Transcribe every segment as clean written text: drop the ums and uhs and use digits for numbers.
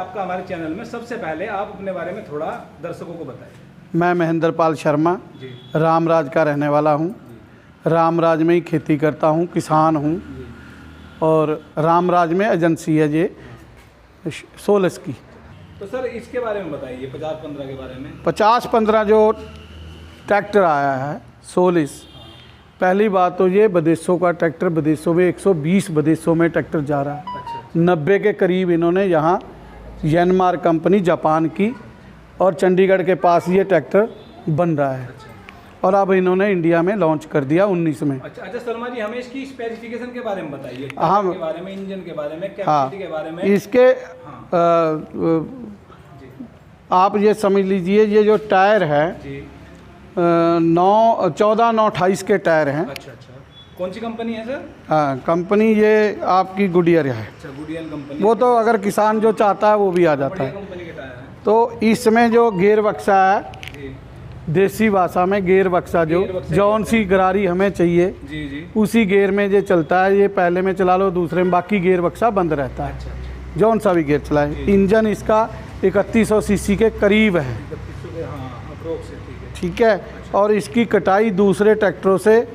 आपका हमारे चैनल में। सबसे पहले आप अपने बारे में थोड़ा दर्शकों को बताएं। मैं महेंद्र पाल शर्मा जी रामराज का रहने वाला हूँ। रामराज में ही खेती करता हूँ, किसान हूँ। और रामराज में एजेंसी है ये सोलस की। तो सर इसके बारे में बताइए, 50-15 के बारे में। 50-15 जो ट्रैक्टर आया है सोलिस, पहली बात तो ये विदेशों का ट्रैक्टर, विदेशों में 120 विदेशों में ट्रैक्टर जा रहा है। 90 के करीब इन्होंने यहाँ यनमार कंपनी जापान की और चंडीगढ़ के पास ये ट्रैक्टर बन रहा है। और अब इन्होंने इंडिया में लॉन्च कर दिया 19 में। अच्छा शर्मा जी, हमें इसकी स्पेसिफिकेशन के बारे में बताइए, हाँ के बारे में, इंजन के बारे में, हाँ कैपेसिटी के बारे में। इसके आप ये समझ लीजिए, ये जो टायर है 14-9-28 के टायर हैं। अच्छा कौन सी कंपनी है सर? हाँ, कंपनी ये आपकी गुडियर है। अच्छा गुडियर कंपनी। वो तो अगर किसान जो चाहता है वो भी आ जाता है। कंपनी के टायर हैं। तो इसमें जो गेयर बक्सा है, देसी भाषा में गेयर बक्सा, जो जौन सी गरारी हमें चाहिए जी उसी गेयर में ये चलता है। ये पहले में चला लो, दूसरे में, बाकी गेयर बक्सा बंद रहता है। अच्छा जौन सा भी गेयर चलाए। इंजन इसका 3100 सीसी के करीब है। ठीक है। और इसकी कटाई दूसरे ट्रैक्टरों से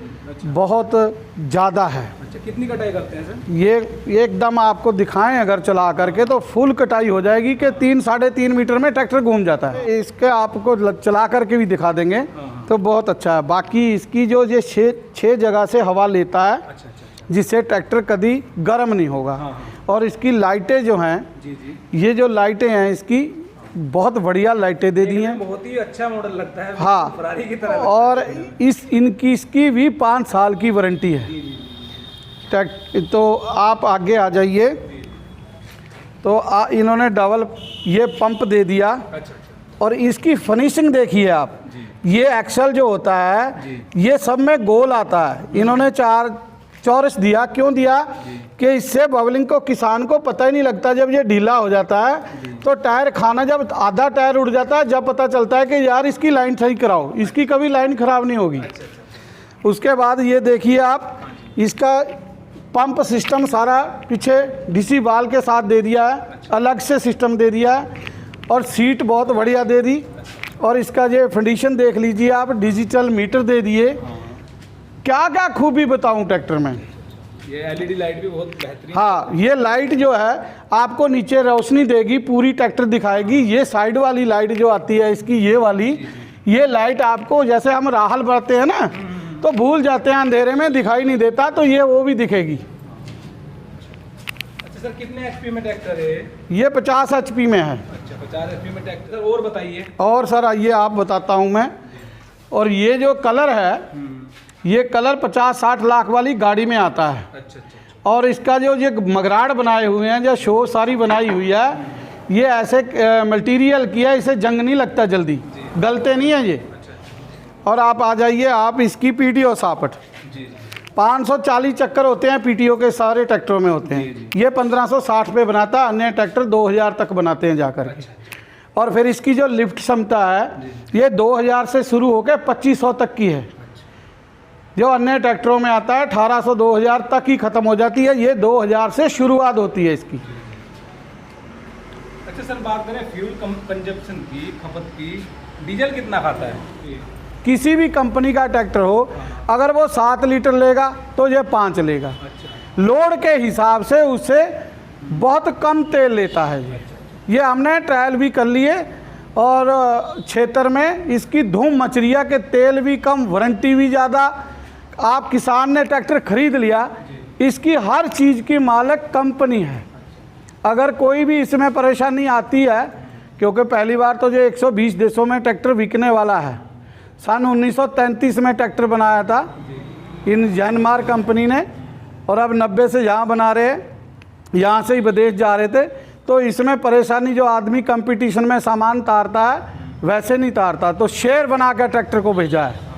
बहुत ज़्यादा है। अच्छा कितनी कटाई करते हैं सर? ये एकदम आपको दिखाएं अगर चला करके तो फुल कटाई हो जाएगी कि 3-3.5 मीटर में ट्रैक्टर घूम जाता है। इसके आपको चला करके भी दिखा देंगे तो बहुत अच्छा है। बाकी इसकी जो ये 6 जगह से हवा लेता है, जिससे ट्रैक्टर कभी गर्म नहीं होगा। और इसकी लाइटें जो हैं, ये जो लाइटें हैं इसकी बहुत बढ़िया लाइटें दे दी हैं। बहुत ही अच्छा मॉडल लगता है। हाँ, फरारी की तरह। और इसकी भी 5 साल की वारंटी है। तो आप आगे आ जाइए। तो इन्होंने डबल ये पंप दे दिया। और इसकी फिनिशिंग देखिए आप। ये एक्सल जो होता है ये सब में गोल आता है। इन्होंने 4 चौरस दिया। क्यों दिया? कि इससे बबलिंग को किसान को पता ही नहीं लगता। जब ये ढीला हो जाता है तो टायर खाना, जब आधा टायर उड़ जाता है, जब पता चलता है कि यार इसकी लाइन सही कराओ। इसकी कभी लाइन ख़राब नहीं होगी। उसके बाद ये देखिए आप, इसका पंप सिस्टम सारा पीछे डीसी बाल के साथ दे दिया है, अलग से सिस्टम दे दिया है। और सीट बहुत बढ़िया दे दी। और इसका ये कंडीशन देख लीजिए आप, डिजिटल मीटर दे दिए। क्या क्या खूबी बताऊं ट्रैक्टर में। ये एलईडी लाइट भी बहुत बेहतरीन। हाँ, ये लाइट जो है आपको नीचे रोशनी देगी, पूरी ट्रैक्टर दिखाएगी। ये साइड वाली लाइट जो आती है इसकी, ये वाली, ये लाइट आपको, जैसे हम राहल बढ़ते हैं ना तो भूल जाते हैं अंधेरे में, दिखाई नहीं देता, तो ये वो भी दिखेगी। अच्छा सर, कितने एचपी में ट्रैक्टर है? ये 50 एचपी में है। अच्छा 50 एचपी में ट्रैक्टर। और बताइए। और सर आइए आप बताता हूँ मैं। और ये जो कलर है, ये कलर 50-60 लाख वाली गाड़ी में आता है। अच्छा। और इसका जो ये मगराड़ बनाए हुए हैं, जो शो सारी बनाई हुई है, ये ऐसे मटेरियल की है, इसे जंग नहीं लगता, जल्दी गलते नहीं है ये। और आप आ जाइए आप, इसकी पीटीओ सापट 540 चक्कर होते हैं पीटीओ के, सारे ट्रैक्टरों में होते हैं। ये 1560 पे बनाता है, अन्य ट्रैक्टर 2000 तक बनाते हैं जाकर के। और फिर इसकी जो लिफ्ट क्षमता है, ये 2000 से शुरू होकर 2500 तक की है। जो अन्य ट्रैक्टरों में आता है 1800-2000 तक ही ख़त्म हो जाती है। ये 2000 से शुरुआत होती है इसकी। अच्छा सर, बात करें फ्यूल कंजप्शन की, खपत की, डीजल कितना खाता है? किसी भी कंपनी का ट्रैक्टर हो, अगर वो 7 लीटर लेगा तो ये 5 लेगा। लोड के हिसाब से उससे बहुत कम तेल लेता है ये हमने ट्रायल भी कर लिए। और क्षेत्र में इसकी धूम मच रही है कि तेल भी कम, वारंटी भी ज़्यादा। आप किसान ने ट्रैक्टर खरीद लिया, इसकी हर चीज़ की मालिक कंपनी है। अगर कोई भी इसमें परेशानी आती है, क्योंकि पहली बार तो जो 120 देशों में ट्रैक्टर बिकने वाला है। सन 1933 में ट्रैक्टर बनाया था इन यनमार कंपनी ने। और अब 90 से यहाँ बना रहे हैं, यहाँ से ही विदेश जा रहे थे। तो इसमें परेशानी, जो आदमी कंपटीशन में सामान तारता है वैसे नहीं तारता, तो शेर बना कर ट्रैक्टर को भेजा है।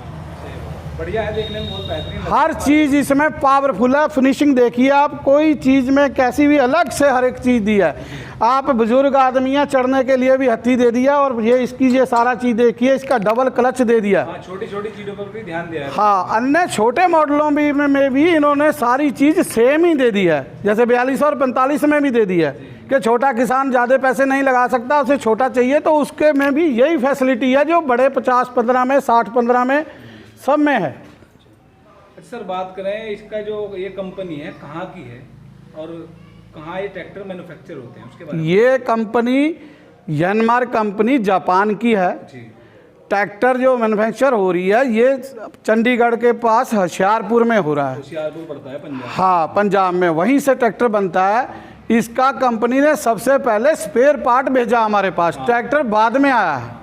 बढ़िया है, देखने में बहुत बेहतरीन। हर चीज़ इसमें पावरफुल है। फिनिशिंग देखिए आप, कोई चीज़ में कैसी भी अलग से हर एक चीज़ दी है। आप बुजुर्ग आदमियाँ चढ़ने के लिए भी हत्थी दे दिया। और ये इसकी ये सारा चीज़ देखिए, इसका डबल क्लच दे दिया। छोटी छोटी चीज़ों पर भी ध्यान दिया है। हाँ, अन्य छोटे मॉडलों में भी इन्होंने सारी चीज़ सेम ही दे दी है। जैसे 42 और 45 में भी दे दी है। कि छोटा किसान ज़्यादा पैसे नहीं लगा सकता, उसे छोटा चाहिए, तो उसके में भी यही फैसिलिटी है जो बड़े 50-15 में, 60-15 में, सब में है। सर बात करें इसका, जो ये कंपनी है कहाँ की है और कहाँ ये ट्रैक्टर मैन्युफैक्चर होते हैं उसके बारे में? ये कंपनी यानमार कंपनी जापान की है। जी। ट्रैक्टर जो मैन्युफैक्चर हो रही है ये चंडीगढ़ के पास होशियारपुर में हो रहा है। होशियारपुर पड़ता है पंजाब। हाँ, पंजाब में, वहीं से ट्रैक्टर बनता है। इसका कंपनी ने सबसे पहले स्पेयर पार्ट भेजा हमारे पास, ट्रैक्टर बाद में आया है।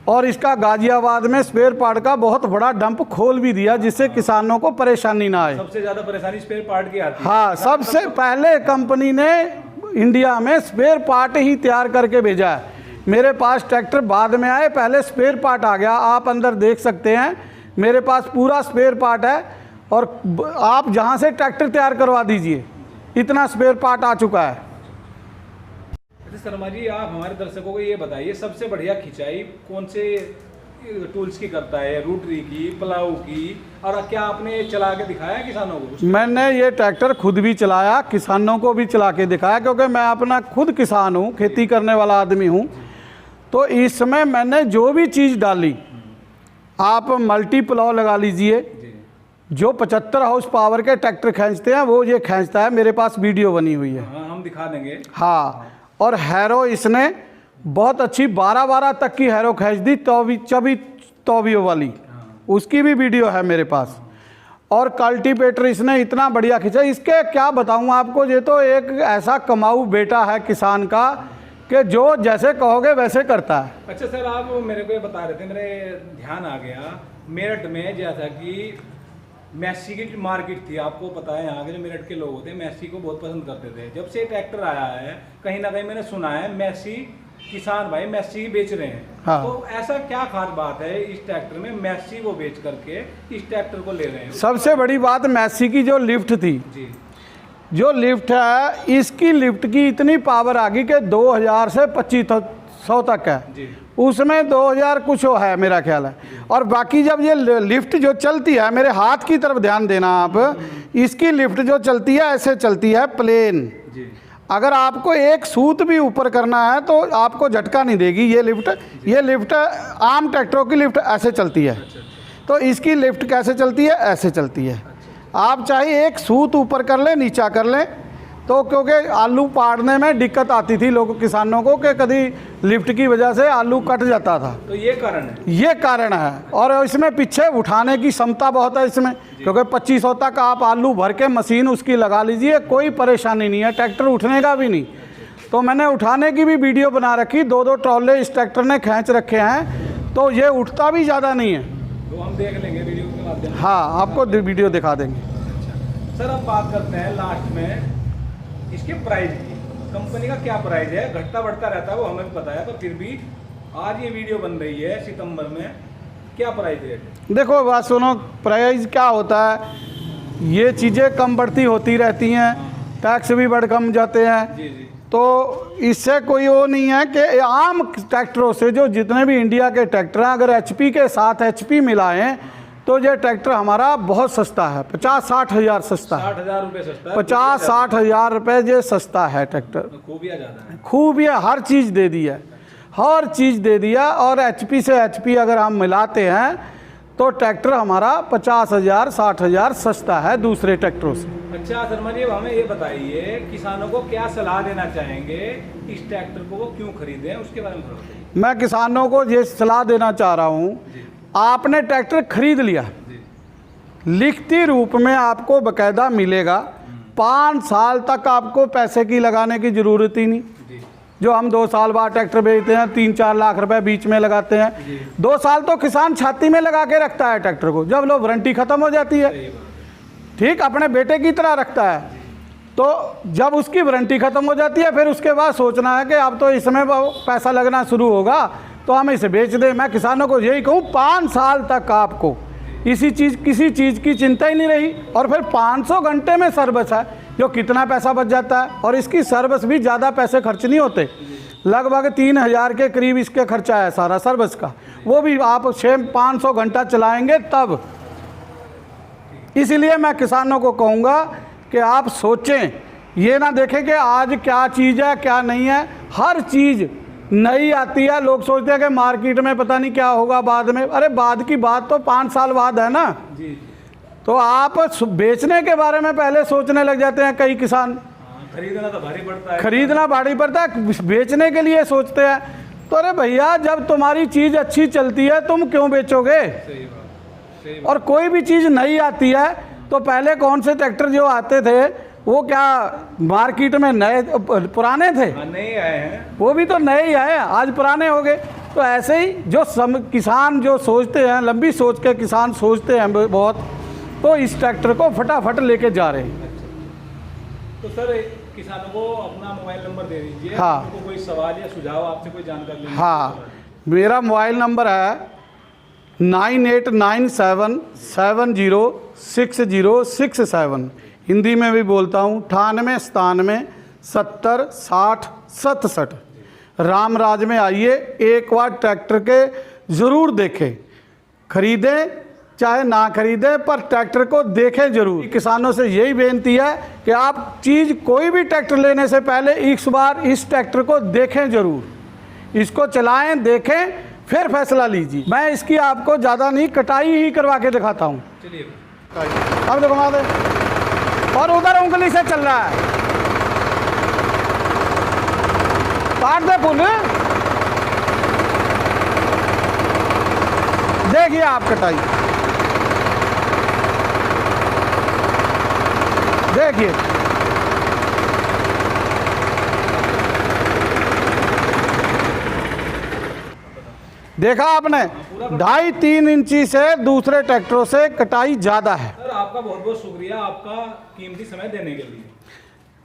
और इसका गाजियाबाद में स्पेयर पार्ट का बहुत बड़ा डंप खोल भी दिया, जिससे किसानों को परेशानी ना आए। सबसे ज़्यादा परेशानी स्पेयर पार्ट की आती है। हाँ, सबसे पहले कंपनी ने इंडिया में स्पेयर पार्ट ही तैयार करके भेजा है। मेरे पास ट्रैक्टर बाद में आए, पहले स्पेयर पार्ट आ गया। आप अंदर देख सकते हैं, मेरे पास पूरा स्पेयर पार्ट है। और आप जहाँ से ट्रैक्टर तैयार करवा दीजिए, इतना स्पेयर पार्ट आ चुका है। अच्छा शर्मा जी, आप हमारे दर्शकों को ये बताइए, सबसे बढ़िया खिंचाई कौन से टूल्स की करता है? रोटरी की, प्लाऊ की, और क्या आपने चला के दिखाया किसानों को? मैंने ये ट्रैक्टर खुद भी चलाया, किसानों को भी चला के दिखाया, क्योंकि मैं अपना खुद किसान हूँ, खेती करने वाला आदमी हूँ। तो इसमें मैंने जो भी चीज़ डाली, आप मल्टी प्लाऊ लगा लीजिए, जो 75 हाउस पावर के ट्रैक्टर खींचते हैं वो ये खींचता है। मेरे पास वीडियो बनी हुई है। हाँ, हम दिखा देंगे। हाँ, और हैरो इसने बहुत अच्छी 12-12 तक की हैरो खींच दी, तौबियों वाली, उसकी भी वीडियो है मेरे पास। और कल्टीवेटर इसने इतना बढ़िया खींचा, इसके क्या बताऊँ आपको, ये तो एक ऐसा कमाऊ बेटा है किसान का कि जो जैसे कहोगे वैसे करता है। अच्छा सर, आप मेरे को ये बता रहे थे, मेरे ध्यान आ गया, मेरठ में जैसा कि मैसी की मार्केट थी, आपको पता है यहाँ के जो मेरठ के लोग होते हैं मैसी को बहुत पसंद करते थे। जब से ट्रैक्टर आया है, कहीं ना कहीं मैंने सुना है मैसी किसान भाई मैसी बेच रहे हैं। हाँ। तो ऐसा क्या खास बात है इस ट्रैक्टर में, मैसी को बेच करके इस ट्रैक्टर को ले रहे हैं? सबसे बड़ी बात, मैसी की जो लिफ्ट थी जी, जो लिफ्ट है, इसकी लिफ्ट की इतनी पावर आ गई कि 2000 से 2500 तक है जी। उसमें 2000 कुछ है मेरा ख्याल है। और बाकी जब ये लिफ्ट जो चलती है, मेरे हाथ की तरफ ध्यान देना आप, इसकी लिफ्ट जो चलती है ऐसे चलती है प्लेन। जी। अगर आपको एक सूत भी ऊपर करना है तो आपको झटका नहीं देगी ये लिफ्ट आम ट्रैक्टरों की लिफ्ट ऐसे चलती है। तो इसकी लिफ्ट कैसे चलती है? ऐसे चलती है। आप चाहे एक सूत ऊपर कर लें, नीचा कर लें, तो क्योंकि आलू पाड़ने में दिक्कत आती थी लोगों किसानों को कि कभी लिफ्ट की वजह से आलू कट जाता था, तो ये कारण है। ये कारण है। और इसमें पीछे उठाने की क्षमता बहुत है इसमें, क्योंकि 2500 तक आप आलू भर के मशीन उसकी लगा लीजिए, कोई परेशानी नहीं है, ट्रैक्टर उठने का भी नहीं। तो मैंने उठाने की भी वीडियो बना रखी, 2-2 ट्रॉले इस ट्रैक्टर ने खींच रखे हैं, तो ये उठता भी ज़्यादा नहीं है। तो हम देख लेंगे वीडियो के माध्यम से। हाँ, आपको वीडियो दिखा देंगे। सर अब बात करते हैं लास्ट में इसके प्राइस की। कंपनी का क्या प्राइस है? घटता बढ़ता रहता है वो हमें भी पता है, पर फिर भी आज ये वीडियो बन रही है सितंबर में, क्या प्राइस रेट? देखो बात सुनो, प्राइस क्या होता है, ये चीज़ें कम बढ़ती होती रहती हैं, टैक्स भी बढ़ कम जाते हैं। जी जी। तो इससे कोई वो नहीं है कि आम ट्रैक्टरों से, जो जितने भी इंडिया के ट्रैक्टर हैं, अगर एचपी के साथ एचपी मिलाएं तो ये ट्रैक्टर हमारा बहुत सस्ता है, 50-60 हज़ार सस्ता है। 60,000 रुपये सस्ता है। 50-60 हज़ार रुपये ये सस्ता है ट्रैक्टर। खूबियाँ ज़्यादा है। खूबियाँ हर चीज़ दे दी है, हर चीज़ दे दिया। और एचपी से एचपी अगर हम मिलाते हैं तो ट्रैक्टर हमारा 50,000-60 हज़ार सस्ता है दूसरे ट्रैक्टरों से। अच्छा शर्मा जी, अब हमें ये बताइए, किसानों को क्या सलाह देना चाहेंगे, इस ट्रैक्टर को वो क्यों खरीदें, उसके बारे में थोड़ा बताइए। मैं किसानों को ये सलाह देना चाह रहा हूँ, आपने ट्रैक्टर खरीद लिया, लिखती रूप में आपको बकायदा मिलेगा, 5 साल तक आपको पैसे की लगाने की ज़रूरत ही नहीं। जो हम 2 साल बाद ट्रैक्टर बेचते हैं, 3-4 लाख रुपए बीच में लगाते हैं, 2 साल तो किसान छाती में लगा के रखता है ट्रैक्टर को, जब लो वारंटी ख़त्म हो जाती है, ठीक अपने बेटे की तरह रखता है। तो जब उसकी वारंटी ख़त्म हो जाती है, फिर उसके बाद सोचना है कि अब तो इसमें पैसा लगना शुरू होगा तो हम इसे बेच दें। मैं किसानों को यही कहूँ, 5 साल तक आपको किसी चीज़ की चिंता ही नहीं रही। और फिर 500 घंटे में सर्विस है, जो कितना पैसा बच जाता है। और इसकी सर्विस भी ज़्यादा पैसे खर्च नहीं होते, लगभग 3000 के करीब इसके खर्चा है सारा सर्विस का, वो भी आप 500 घंटा चलाएंगे तब। इसलिए मैं किसानों को कहूँगा कि आप सोचें ये ना देखें कि आज क्या चीज़ है क्या नहीं है। हर चीज़ नई आती है। लोग सोचते हैं कि मार्केट में पता नहीं क्या होगा बाद में। अरे बाद की बात तो 5 साल बाद है ना। जी। तो आप बेचने के बारे में पहले सोचने लग जाते हैं कई किसान। खरीदना तो भारी पड़ता है। खरीदना भारी पड़ता है, बेचने के लिए सोचते हैं। तो अरे भैया, जब तुम्हारी चीज़ अच्छी चलती है तुम क्यों बेचोगे। सही बात, सही बात। और कोई भी चीज़ नई आती है तो पहले कौन से ट्रैक्टर जो आते थे वो क्या मार्केट में नए पुराने थे? नए आए हैं, वो भी तो नए ही आए, आज पुराने हो गए। तो ऐसे ही जो किसान जो सोचते हैं, लंबी सोच के किसान सोचते हैं बहुत, तो इस ट्रैक्टर को फटाफट लेके जा रहे हैं। तो सर किसानों को अपना मोबाइल नंबर दे दीजिए। हाँ। उनको कोई सवाल या सुझाव आपसे कोई जानकारी लेनी हाँ, मेरा मोबाइल नंबर है 9897706067। हिंदी में भी बोलता हूँ 9897706067। रामराज में आइए, एक बार ट्रैक्टर के ज़रूर देखें। खरीदें चाहे ना खरीदें, पर ट्रैक्टर को देखें जरूर। किसानों से यही बेनती है कि आप चीज़ कोई भी ट्रैक्टर लेने से पहले इस बार इस ट्रैक्टर को देखें जरूर। इसको चलाएं, देखें, फिर फैसला लीजिए। मैं इसकी आपको ज़्यादा नहीं, कटाई ही करवा के दिखाता हूँ। चलिए अब देखो घुमा दे, और उधर उंगली से चल रहा है, काट दे फुल। देखिए आप कटाई, देखिए देखा आपने, 2.5-3 इंची से दूसरे ट्रैक्टरों से कटाई ज़्यादा है। सर आपका बहुत बहुत शुक्रिया, आपका कीमती समय देने के लिए।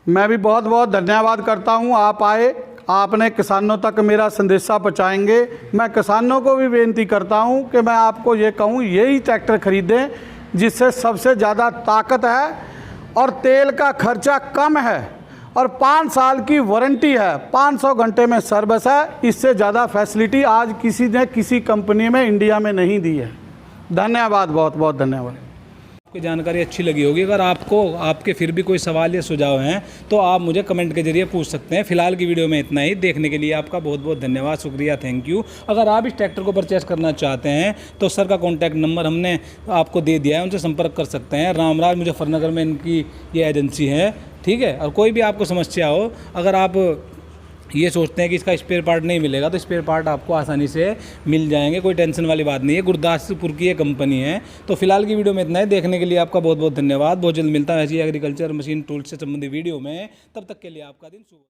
मैं भी बहुत बहुत धन्यवाद करता हूं। आप आए, आपने किसानों तक मेरा संदेशा पहुंचाएंगे। मैं किसानों को भी बेनती करता हूं कि मैं आपको ये कहूं, यही ट्रैक्टर खरीदें जिससे सबसे ज़्यादा ताकत है और तेल का खर्चा कम है और 5 साल की वारंटी है, 500 घंटे में सर्विस है। इससे ज़्यादा फैसिलिटी आज किसी ने किसी कंपनी में इंडिया में नहीं दी है। धन्यवाद, बहुत बहुत धन्यवाद। आपको जानकारी अच्छी लगी होगी। अगर आपके फिर भी कोई सवाल या सुझाव हैं तो आप मुझे कमेंट के जरिए पूछ सकते हैं। फिलहाल की वीडियो में इतना ही। देखने के लिए आपका बहुत बहुत धन्यवाद, शुक्रिया, थैंक यू। अगर आप इस ट्रैक्टर को परचेस करना चाहते हैं तो सर का कॉन्टैक्ट नंबर हमने आपको दे दिया है, उनसे संपर्क कर सकते हैं। रामराज मुजफ्फरनगर में इनकी ये एजेंसी है, ठीक है। और कोई भी आपको समस्या हो, अगर आप ये सोचते हैं कि इसका स्पेयर पार्ट नहीं मिलेगा तो स्पेयर पार्ट आपको आसानी से मिल जाएंगे, कोई टेंशन वाली बात नहीं है। गुरदासपुर की ये कंपनी है। तो फिलहाल की वीडियो में इतना है। देखने के लिए आपका बहुत बहुत धन्यवाद। बहुत जल्द मिलता है ऐसी एग्रीकल्चर मशीन टूल्स से संबंधित वीडियो में। तब तक के लिए आपका दिन शुभ।